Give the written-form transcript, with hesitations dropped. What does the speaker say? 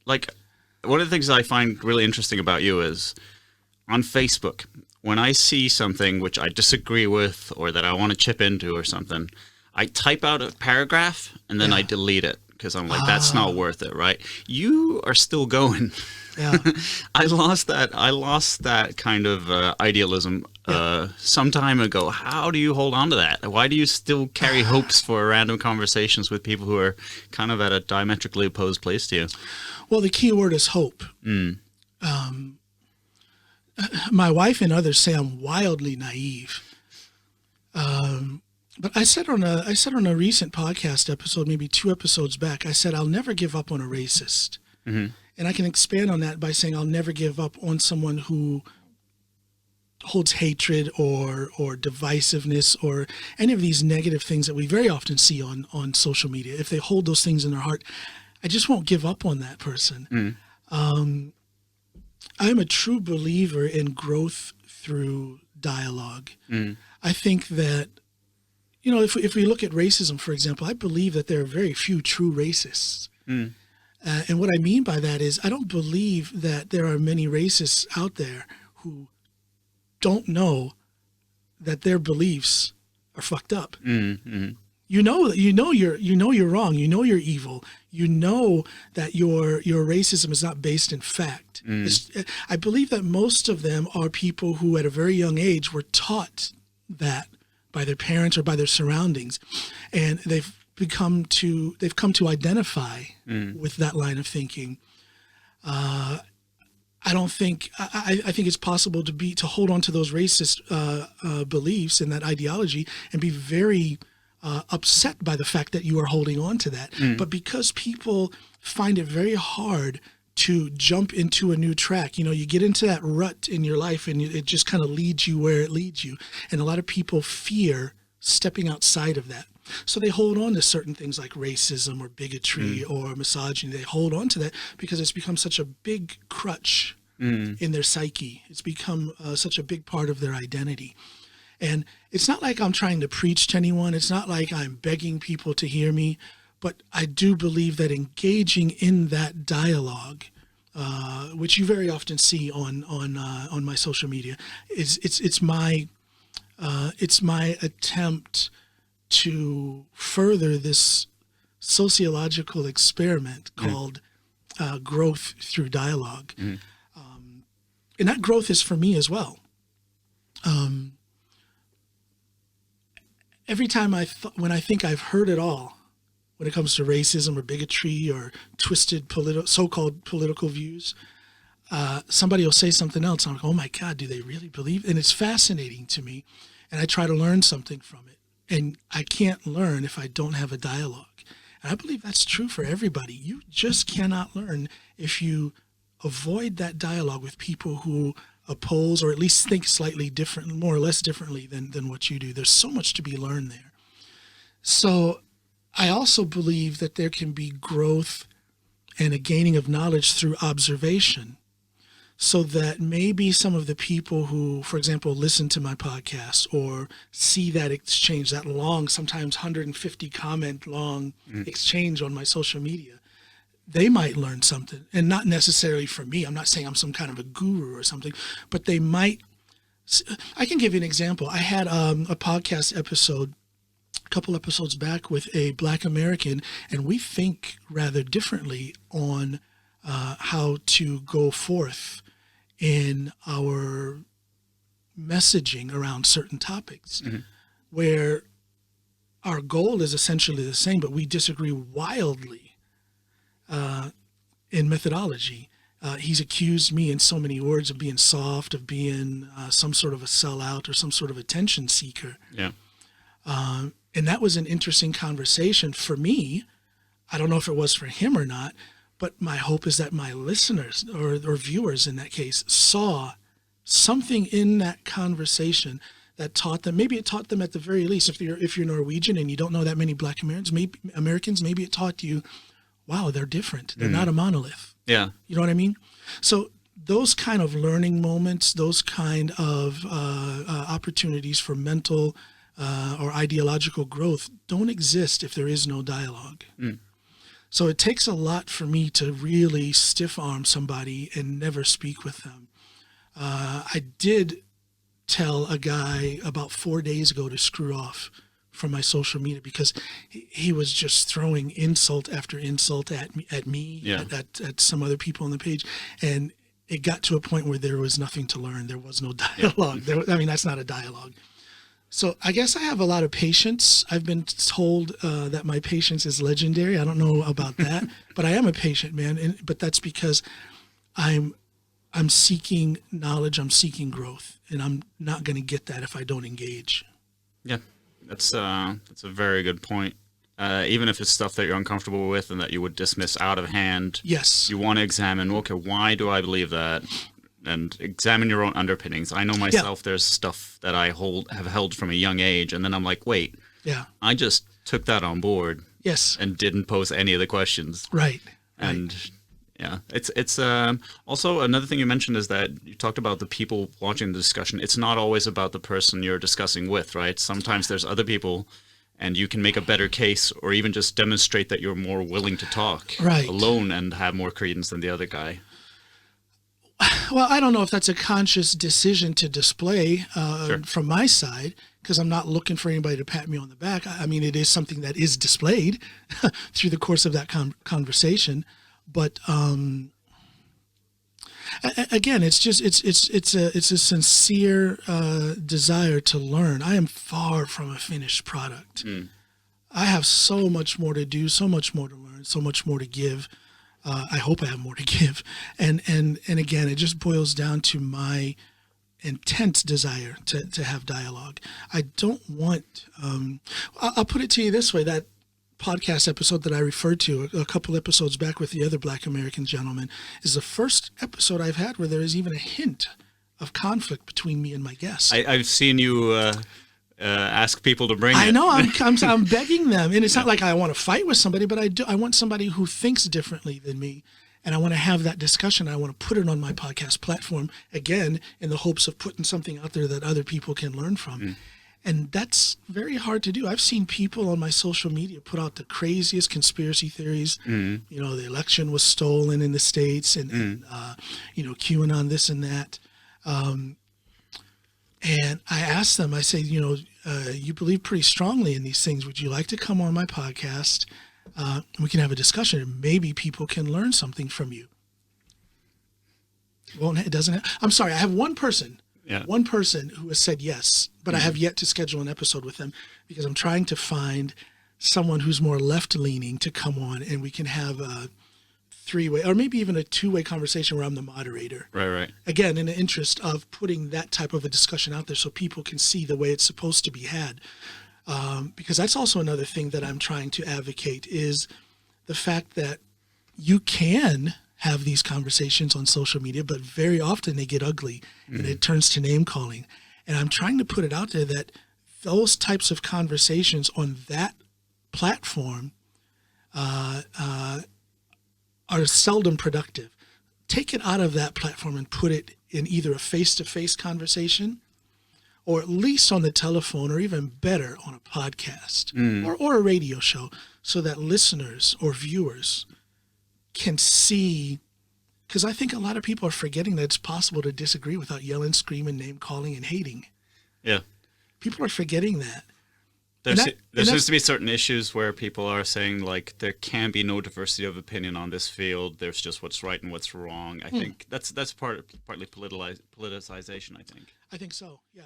like, one of the things I find really interesting about you is on Facebook, when I see something which I disagree with or that I want to chip into or something, I type out a paragraph and then I delete it because I'm like, that's not worth it, right? You are still going. Yeah. I lost that kind of idealism some time ago. How do you hold on to that? Why do you still carry hopes for random conversations with people who are kind of at a diametrically opposed place to you? Well, the key word is hope. My wife and others say I'm wildly naive. But I said on a recent podcast episode, maybe 2 episodes back, I said I'll never give up on a racist. Mm-hmm. And I can expand on that by saying I'll never give up on someone who holds hatred or divisiveness or any of these negative things that we very often see on social media. If they hold those things in their heart, I just won't give up on that person. I'm a true believer in growth through dialogue. I think that, if we look at racism, for example, I believe that there are very few true racists. And what I mean by that is I don't believe that there are many racists out there who don't know that their beliefs are fucked up. Mm-hmm. You know you're wrong. You know you're evil. You know that your racism is not based in fact. I believe that most of them are people who at a very young age were taught that by their parents or by their surroundings, and they've come to identify with that line of thinking. I think it's possible to hold on to those racist beliefs and that ideology and be very upset by the fact that you are holding on to that. But because people find it very hard to jump into a new track, you get into that rut in your life and it just kind of leads you where it leads you. And a lot of people fear stepping outside of that. So they hold on to certain things like racism or bigotry or misogyny. They hold on to that because it's become such a big crutch in their psyche. It's become such a big part of their identity. And it's not like I'm trying to preach to anyone. It's not like I'm begging people to hear me. But I do believe that engaging in that dialogue, which you very often see on my social media, it's my attempt to further this sociological experiment called growth through dialogue. And that growth is for me as well. Every time when I think I've heard it all, when it comes to racism or bigotry or twisted so-called political views, somebody will say something else. I'm like, oh my God, do they really believe? And it's fascinating to me. And I try to learn something from it. And I can't learn if I don't have a dialogue. And I believe that's true for everybody. You just cannot learn if you avoid that dialogue with people who oppose or at least think slightly different, more or less differently than what you do. There's so much to be learned there. So I also believe that there can be growth and a gaining of knowledge through observation, so that maybe some of the people who, for example, listen to my podcast or see that exchange, that long, sometimes 150 comment long exchange on my social media, they might learn something, and not necessarily from me. I'm not saying I'm some kind of a guru or something, but they might. I can give you an example. I had a podcast episode a couple episodes back with a Black American, and we think rather differently on how to go forth in our messaging around certain topics, where our goal is essentially the same, but we disagree wildly in methodology. He's accused me in so many words of being soft, of being some sort of a sellout or some sort of attention seeker. Yeah. And that was an interesting conversation for me. I don't know if it was for him or not, but my hope is that my listeners or viewers in that case saw something in that conversation that taught them. Maybe it taught them at the very least, if you're Norwegian and you don't know that many Black Americans, maybe it taught you, wow, they're different. They're not a monolith. Yeah. You know what I mean? So those kind of learning moments, those kind of opportunities for mental or ideological growth don't exist if there is no dialogue. So it takes a lot for me to really stiff arm somebody and never speak with them. I did tell a guy about 4 days ago to screw off from my social media because he was just throwing insult after insult at me, Yeah. at some other people on the page. And it got to a point where there was nothing to learn. There was no dialogue. That's not a dialogue. So I guess I have a lot of patience. I've been told that my patience is legendary. I don't know about that, but I am a patient man. But that's because I'm seeking knowledge. I'm seeking growth, and I'm not going to get that if I don't engage. Yeah, that's a very good point. Even if it's stuff that you're uncomfortable with and that you would dismiss out of hand, Yes, you want to examine, okay, why do I believe that? And examine your own underpinnings. I know myself, there's stuff that I have held from a young age, and then I'm like, wait, yeah, I just took that on board yes, and didn't pose any of the questions. right. And yeah, it's also another thing you mentioned is that you talked about the people watching the discussion. It's not always about the person you're discussing with, right? Sometimes there's other people, and you can make a better case or even just demonstrate that you're more willing to talk alone and have more credence than the other guy. Well, I don't know if that's a conscious decision to display from my side, because I'm not looking for anybody to pat me on the back. I mean, it is something that is displayed through the course of that conversation. But again, it's a sincere desire to learn. I am far from a finished product. I have so much more to do, so much more to learn, so much more to give. I hope I have more to give. And again, it just boils down to my intense desire to have dialogue. I don't want, I'll put it to you this way, that podcast episode that I referred to a couple episodes back with the other Black American gentleman is the first episode I've had where there is even a hint of conflict between me and my guest. I've seen you ask people to bring it. I know, I'm begging them, and it's not like I want to fight with somebody, but I want somebody who thinks differently than me, and I want to have that discussion. I want to put it on my podcast platform again in the hopes of putting something out there that other people can learn from. And that's very hard to do. I've seen people on my social media put out the craziest conspiracy theories. You know, the election was stolen in the States, and you know, QAnon this and that. And I asked them, I say, you know, you believe pretty strongly in these things. Would you like to come on my podcast? We can have a discussion, and maybe people can learn something from you. Well, it doesn't. I'm sorry. I have one person who has said yes, but I have yet to schedule an episode with them because I'm trying to find someone who's more left-leaning to come on, and we can have a three-way or maybe even a two-way conversation where I'm the moderator. Right. Again, in the interest of putting that type of a discussion out there so people can see the way it's supposed to be had. Because that's also another thing that I'm trying to advocate is the fact that you can have these conversations on social media, but very often they get ugly and it turns to name calling. And I'm trying to put it out there that those types of conversations on that platform are seldom productive. Take it out of that platform and put it in either a face-to-face conversation or at least on the telephone, or even better on a podcast or a radio show, so that listeners or viewers can see, because I think a lot of people are forgetting that it's possible to disagree without yelling, screaming, name calling, and hating. Yeah. People are forgetting that. There seems to be certain issues where people are saying, like, there can be no diversity of opinion on this field. There's just what's right and what's wrong. I think that's partly politicization, I think. I think so, yeah.